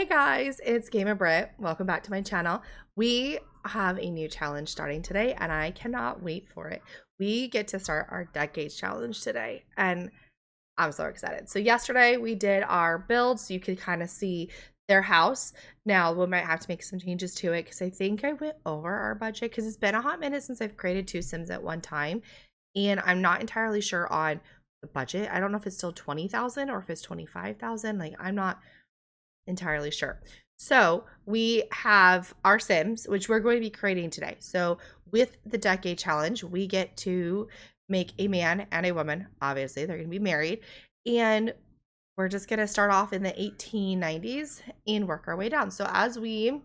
Hey guys, it's Gamer Brit. Welcome back to my channel. We have a new challenge starting today and I cannot wait for it. We get to start our decades challenge today and I'm so excited. So yesterday we did our build so you could kind of see their house. Now we might have to make some changes to it because I think I went over our budget because it's been a hot minute since I've created two Sims at one time and I'm not entirely sure on the budget. I don't know if it's still 20,000 or if it's 25,000. Like I'm not entirely sure. So we have our Sims, which we're going to be creating today. So with the decade challenge, we get to make a man and a woman. Obviously, they're going to be married. And we're just going to start off in the 1890s and work our way down. So as we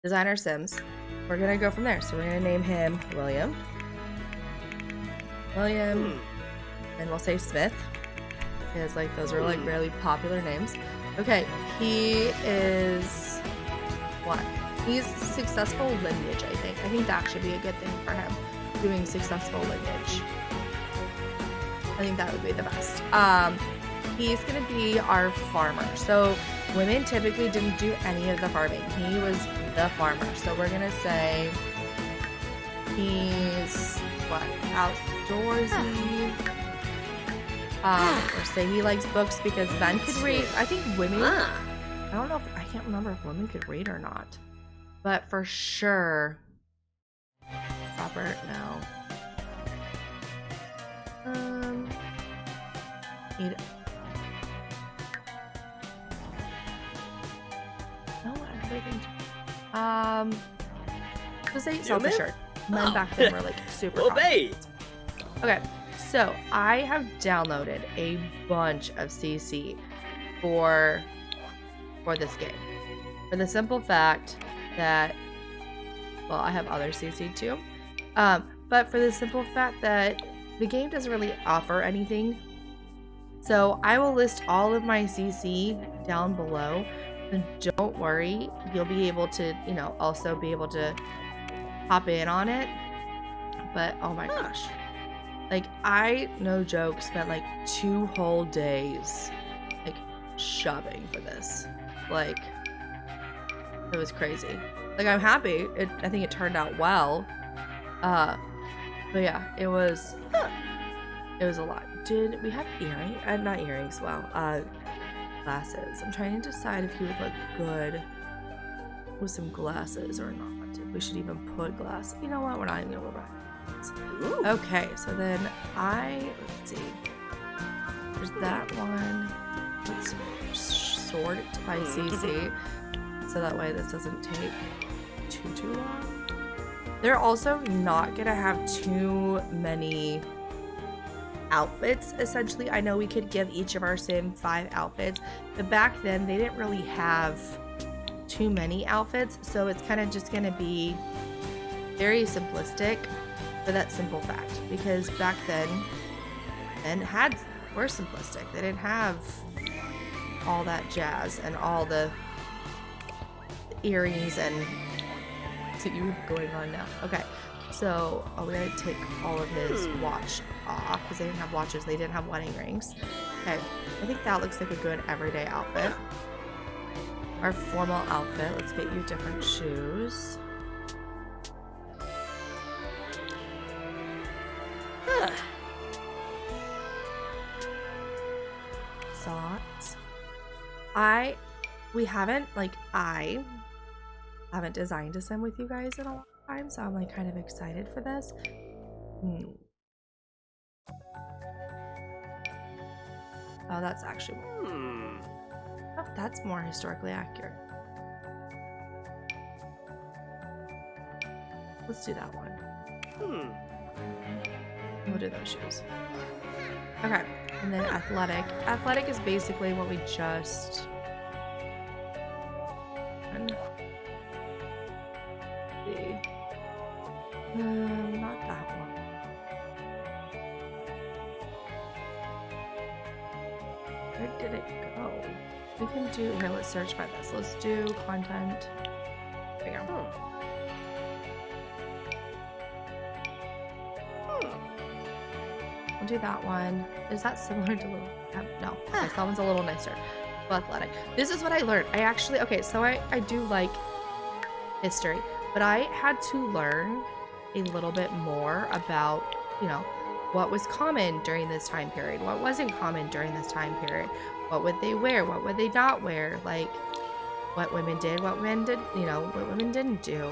design our Sims, we're going to go from there. So we're going to name him William. And we'll say Smith. Because like those are like really popular names. Okay, he is what? He's successful lineage, I think. I think that should be a good thing for him, doing successful lineage. I think that would be the best. He's gonna be our farmer. So women typically didn't do any of the farming. He was the farmer. So we're gonna say he's what? Outdoorsy. Or say he likes books because men could read. I think women, I don't know if, I can't remember if women could read or not. But for sure, Robert, no. He'd, no, everything. Let's say self-assured. Men back then were like super common. Okay. So I have downloaded a bunch of CC for this game, for the simple fact that, well, I have other CC too, but for the simple fact that the game doesn't really offer anything. So I will list all of my CC down below, and don't worry, you'll be able to, you know, also be able to hop in on it. But oh my gosh. Like, I, no joke, spent like 2 whole days, like, shopping for this. Like, it was crazy. Like, I'm happy. I think it turned out well. But yeah, it was a lot. Did we have earrings? Not earrings, well, glasses. I'm trying to decide if he would look good with some glasses or not. If we should even put glasses. You know what? We're not even gonna worry about it. Okay, so then let's see. There's that one. Let's sort it by CC, so that way this doesn't take too long. They're also not gonna have too many outfits, essentially. I know we could give each of our Sim 5 outfits, but back then they didn't really have too many outfits, so it's kind of just gonna be very simplistic. For that simple fact, because back then men were simplistic. They didn't have all that jazz and all the earrings and so you going on now. Okay, so we gotta take all of his watch off because they didn't have watches. They didn't have wedding rings. Okay, I think that looks like a good everyday outfit. Our formal outfit. Let's get you different shoes. Socks. I haven't designed a Sim with you guys in a long time, so I'm like kind of excited for this. Oh, that's actually oh, that's more historically accurate. Let's do that one. We'll do those shoes. Okay, and then athletic. Athletic is basically what we just... not that one. Where did it go? We can do... Here, let's search by this. Let's do content. There we go. We'll do that one. Is that similar to Little... No. Okay, so that one's a little nicer. athletic. This is what I learned. I actually, okay, so I do like history, but I had to learn a little bit more about, you know, what was common during this time period, what wasn't common during this time period, what would they wear, what would they not wear, like what women did, what men did, you know, what women didn't do,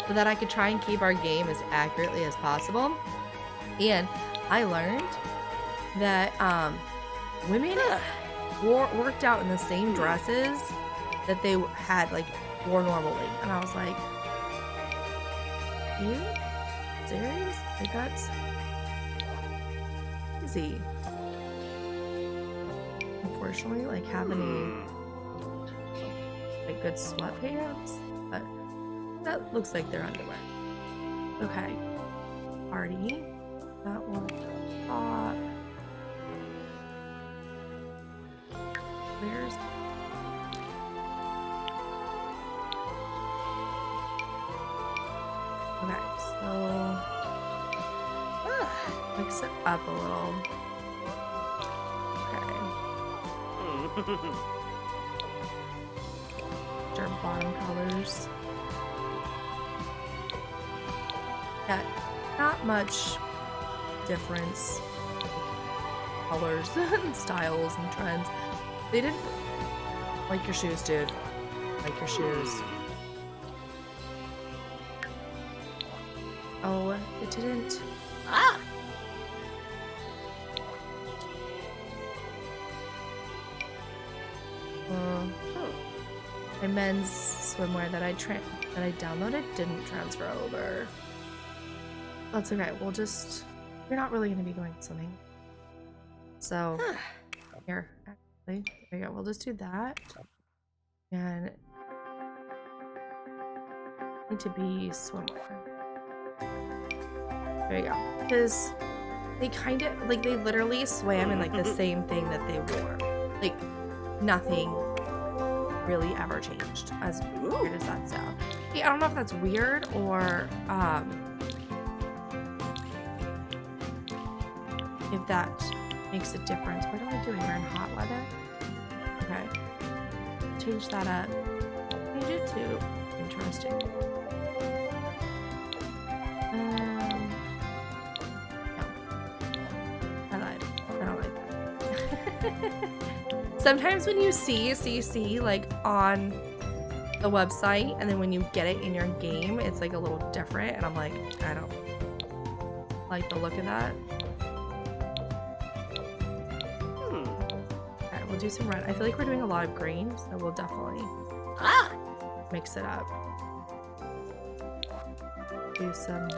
so that I could try and keep our game as accurately as possible. And I learned that women worked out in the same dresses that they had, like, wore normally. And I was like, you serious? Like, that's easy. Unfortunately, like, having like good sweatpants, but that looks like their underwear. Okay, party. That one top. Where's okay, so mix it up a little. Okay. Our bottom colors. Yeah, not much difference. Colors and styles and trends. They didn't like your shoes, dude. Like your shoes. Oh, it didn't. Ah! My men's swimwear that I downloaded didn't transfer over. That's okay. We'll just, you're not really going to be going swimming. So here, actually, there you go. We'll just do that. And need to be swimwear. There you go. Because they kind of, like, they literally swam in, like, the same thing that they wore. Like, nothing really ever changed, as weird as that sound. Yeah, I don't know if that's weird or if that makes a difference. What am I doing? We're in hot weather. Okay, change that up. Change it to interesting. No, I lied. I don't like that. Sometimes when you see CC like on the website and then when you get it in your game, it's like a little different, and I'm like, I don't like the look of that. Okay, we'll do some red. I feel like we're doing a lot of green, so we'll definitely mix it up. Do some.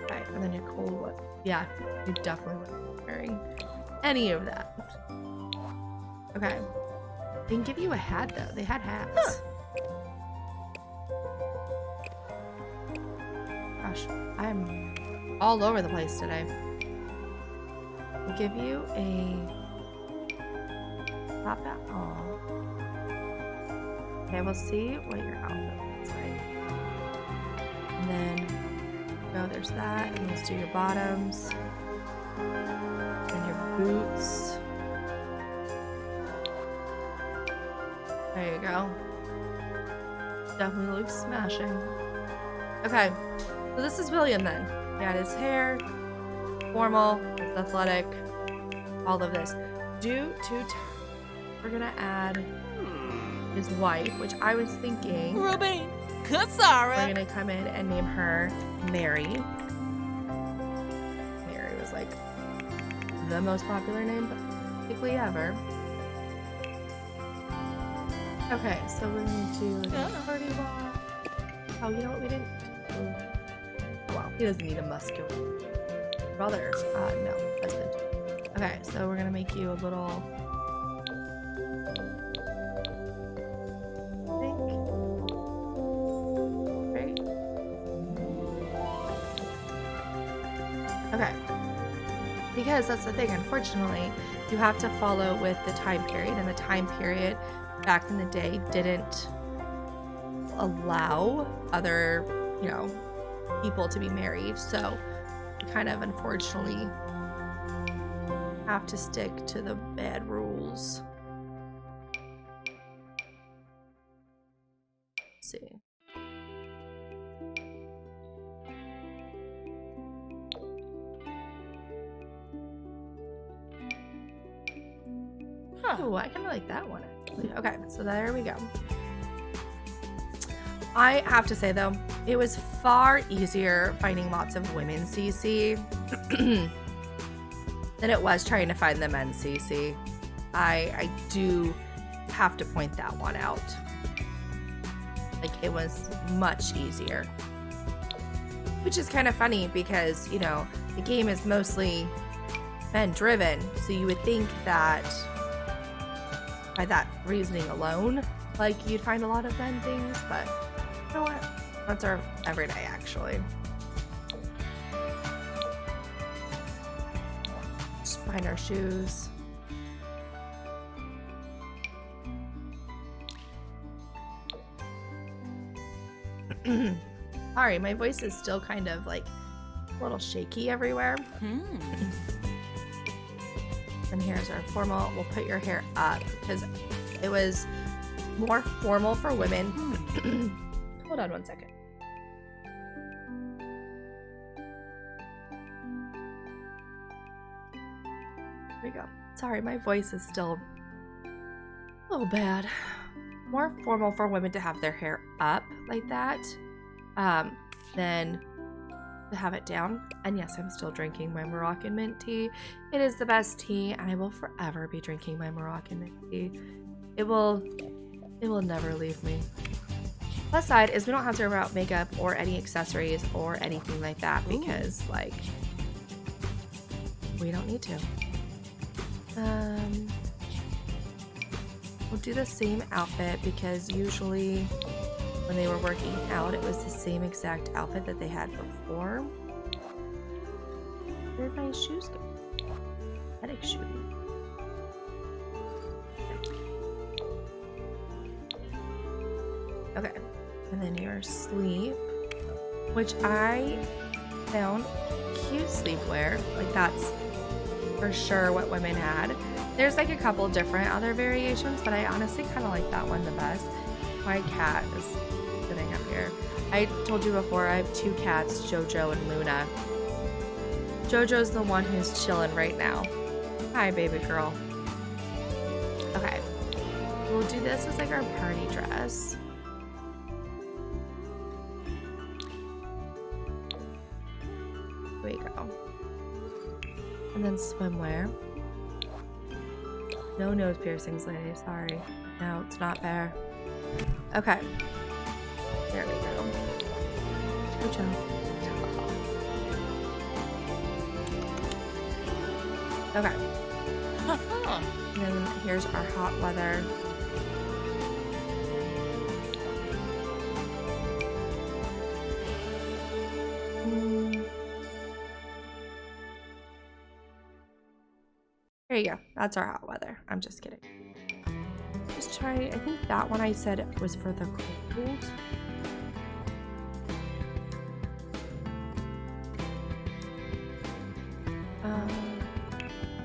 Okay, and then your cold one. Yeah, you definitely wouldn't be wearing any of that. Okay. They can give you a hat, though. They had hats. Gosh, I'm all over the place today. We'll give you a top hat. Aw. Okay, we'll see what your outfit looks like. And then go, there's that, and let's do your bottoms and your boots. There you go. Definitely looks smashing. Okay, so this is William then. He had his hair, formal, it's athletic, all of this. We're gonna add his wife, which I was thinking. Ruby Kasara. We're gonna come in and name her Mary. Mary was like the most popular name basically ever. Okay, so we're gonna do like a party walk. Oh, you know what we didn't? Oh wow, he doesn't need a muscular brother. No, husband. Okay, so we're gonna make you a little. Okay, because that's the thing, unfortunately, you have to follow with the time period, and the time period back in the day didn't allow other, you know, people to be married, so we kind of unfortunately have to stick to the bad rules. Let's see. Oh, I kind of like that one, actually. Okay, so there we go. I have to say, though, it was far easier finding lots of women's CC than it was trying to find the men's CC. I do have to point that one out. Like, it was much easier. Which is kind of funny because, you know, the game is mostly men-driven, so you would think that by that reasoning alone, like, you'd find a lot of men things, but you know what? That's our everyday, actually. Just find our shoes. Sorry, my voice is still kind of like a little shaky everywhere. And here's our formal. We'll put your hair up because it was more formal for women. Hold on one second. There we go. Sorry, my voice is still a little bad. More formal for women to have their hair up like that than to have it down. And yes, I'm still drinking my Moroccan mint tea. It is the best tea, and I will forever be drinking my Moroccan mint tea. It will never leave me. Plus side is we don't have to worry about makeup or any accessories or anything like that because, like, we don't need to. We'll do the same outfit because usually when they were working out, it was the same exact outfit that they had before. Where did my shoes go? Headache shoe. Okay. And then your sleep, which I found cute sleepwear. Like, that's for sure what women had. There's like a couple different other variations, but I honestly kind of like that one the best. My cat is sitting up here. I told you before, I have two cats, Jojo and Luna. Jojo's the one who's chilling right now. Hi, baby girl. Okay. We'll do this as like our party dress. There we go. And then swimwear. No nose piercings, lady. Sorry. No, it's not fair. Okay. There we go. Jojo. Okay. And then here's our hot weather. There you go. That's our hot weather. I'm just kidding. Just try. I think that one I said was for the cold.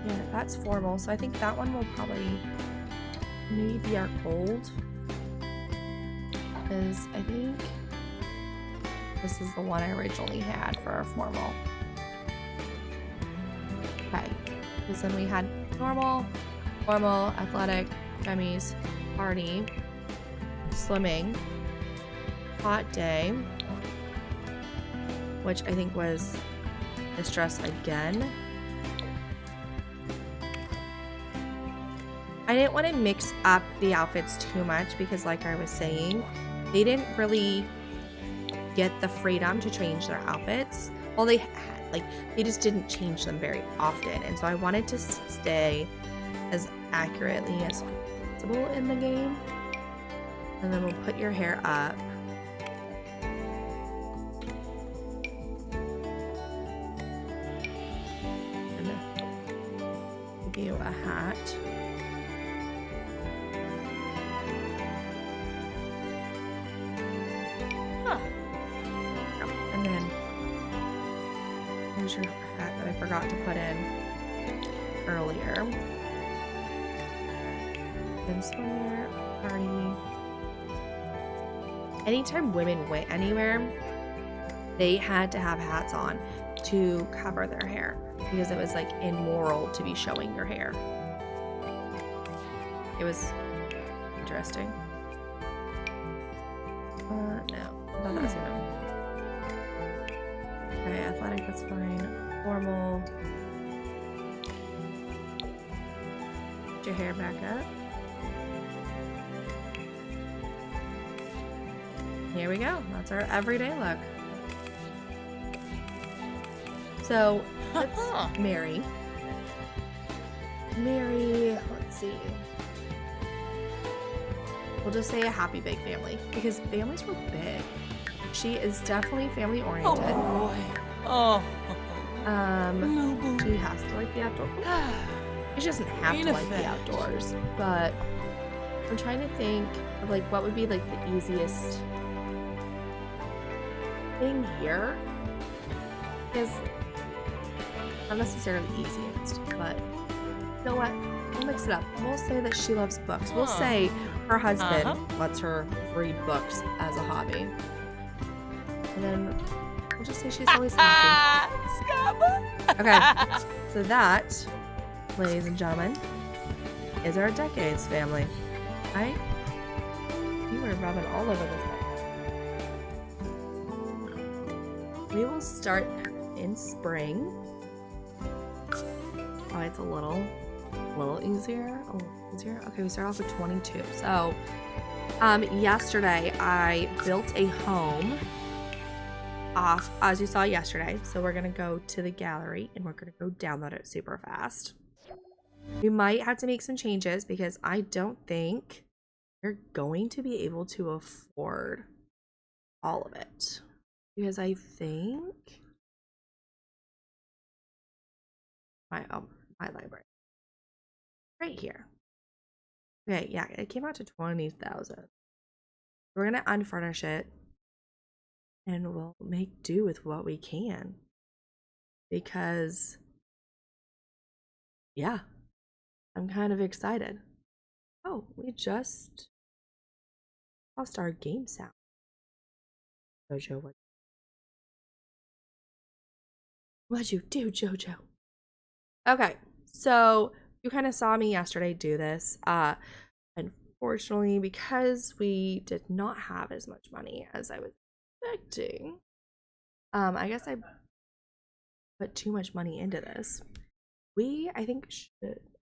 Yeah, that's formal. So I think that one will probably maybe be our cold. Because I think this is the one I originally had for our formal. Okay. Because then we had normal, formal, athletic, gummies, party, swimming, hot day, which I think was this dress again. I didn't want to mix up the outfits too much because, like I was saying, they didn't really get the freedom to change their outfits. Well, they had. Like, they just didn't change them very often, and so I wanted to stay as accurately as possible in the game. And then we'll put your hair up. And give you a hat. And then here's your hat that I forgot to put in. earlier. Then swimwear, party. Anytime women went anywhere, they had to have hats on to cover their hair because it was like immoral to be showing your hair. It was interesting. No, I thought that was a no. Okay, athletic, that's fine. Formal. Get your hair back up. Here we go. That's our everyday look. So, let's Mary. Let's see. We'll just say a happy big family because families were big. She is definitely family oriented. Oh boy. Oh. She has to like the outdoors. She doesn't have to like the outdoors, but I'm trying to think of like what would be like the easiest thing here. Is not necessarily easiest, but you know what? We'll mix it up. We'll say that she loves books. We'll say her husband lets her read books as a hobby. And then we'll just say she's always happy. Okay, so that, ladies and gentlemen, is our decades family. Right? You were rubbing all over this thing. We will start in spring. Oh, it's a little easier. Okay, we start off with 22. So, yesterday I built a home off, as you saw yesterday. So we're gonna go to the gallery and we're gonna go download it super fast. We might have to make some changes because I don't think you're going to be able to afford all of it. Because I think my library right here. Okay, yeah, it came out to 20,000. We're gonna unfurnish it and we'll make do with what we can because yeah, I'm kind of excited. Oh, we just lost our game sound. Jojo, what'd you do, Jojo? Okay, so you kind of saw me yesterday do this. Unfortunately, because we did not have as much money as I was expecting, I guess I put too much money into this. I think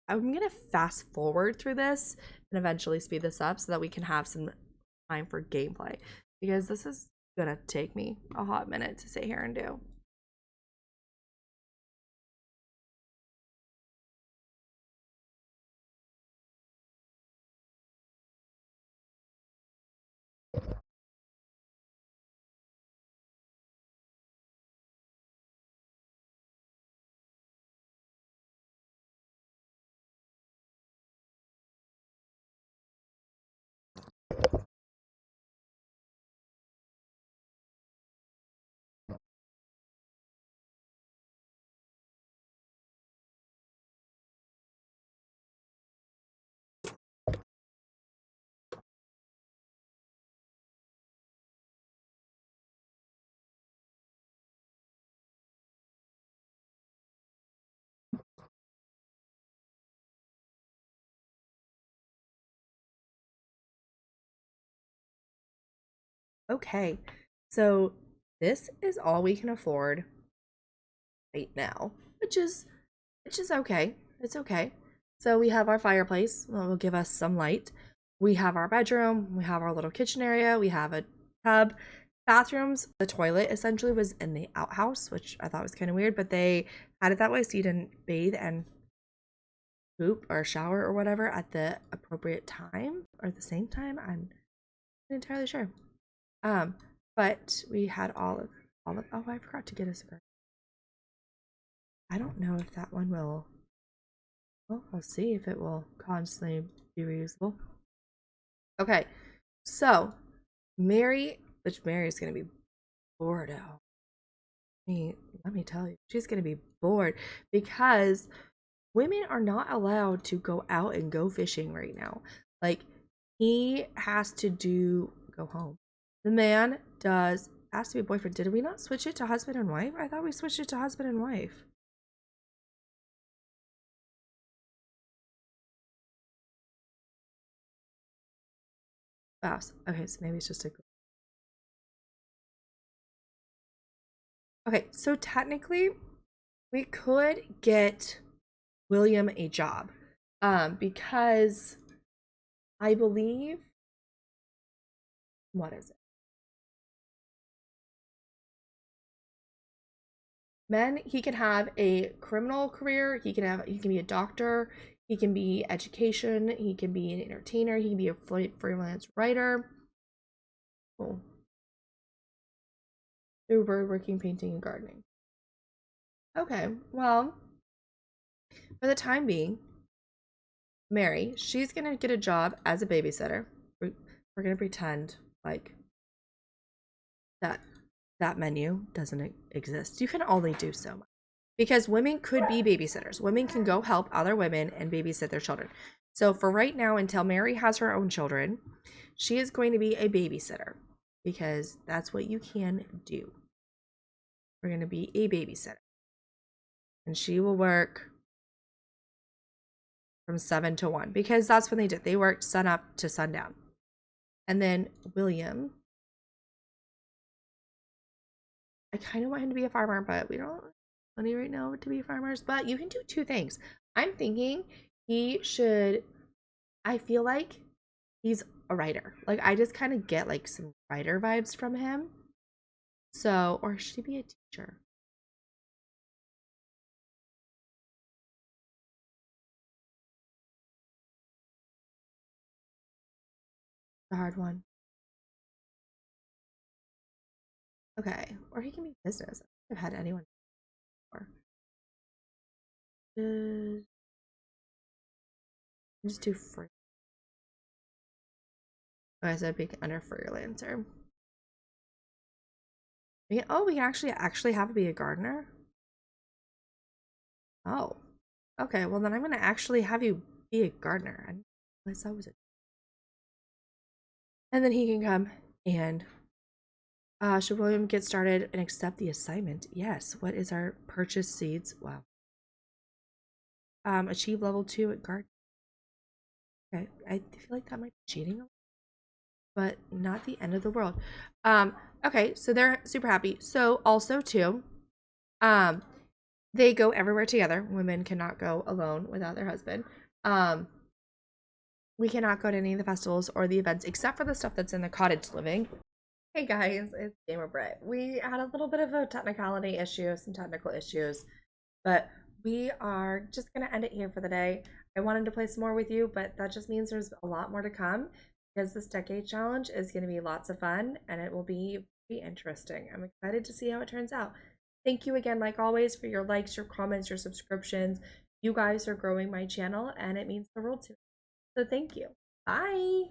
I'm gonna fast forward through this and eventually speed this up so that we can have some time for gameplay because this is gonna take me a hot minute to sit here and do. Okay, so this is all we can afford right now, which is okay. It's okay. So we have our fireplace, that will give us some light. We have our bedroom, we have our little kitchen area, we have a tub. Bathrooms, the toilet essentially was in the outhouse, which I thought was kind of weird, but they had it that way so you didn't bathe and poop or shower or whatever at the appropriate time or at the same time. I'm not entirely sure. But we had all of oh, I forgot to get a cigar. I don't know if that one will. Well, I'll see if it will constantly be reusable. Okay, so Mary is gonna be bored out. Let me tell you, she's gonna be bored because women are not allowed to go out and go fishing right now. Like, he has to go home. The man has to be a boyfriend. Did we not switch it to husband and wife? I thought we switched it to husband and wife. Spouse. Okay, so maybe it's just a. Okay, so technically, we could get William a job, because I believe, what is it? Men, he can have a criminal career. He can be a doctor. He can be education. He can be an entertainer. He can be a freelance writer. Oh. Through woodworking, painting, and gardening. Okay, well, for the time being, Mary, she's gonna get a job as a babysitter. We're gonna pretend like that menu doesn't exist. You can only do so much because women could be babysitters. Women can go help other women and babysit their children. So for right now, until Mary has her own children, she is going to be a babysitter because that's what you can do. We're going to be a babysitter. And she will work from 7 to 1 because that's when they did. They worked sun up to sundown. And then William, I kind of want him to be a farmer, but we don't have money right now to be farmers. But you can do two things. I'm thinking he should, I feel like he's a writer. Like, I just kind of get like some writer vibes from him. So, or should he be a teacher? The hard one. Okay, or he can be business. I've had anyone before. Just do free. Okay, so I'd be under freelancer. We can actually have to be a gardener. Oh, okay. Well, then I'm gonna actually have you be a gardener. I realized that was it. And then he can come and should William get started and accept the assignment? Yes. What is our purchase seeds? Wow. Achieve level 2 at garden. Okay, I feel like that might be cheating, but not the end of the world. Okay, so they're super happy. So also too, they go everywhere together. Women cannot go alone without their husband. We cannot go to any of the festivals or the events except for the stuff that's in the cottage living. Hey guys, it's Gamer Brit. We had a little bit of a technicality issue, some technical issues, but we are just gonna end it here for the day. I wanted to play some more with you, but that just means there's a lot more to come because this decade challenge is going to be lots of fun and it will be interesting. I'm excited to see how it turns out. Thank you again, like always, for your likes, your comments, your subscriptions. You guys are growing my channel and it means the world to me. So thank you. Bye.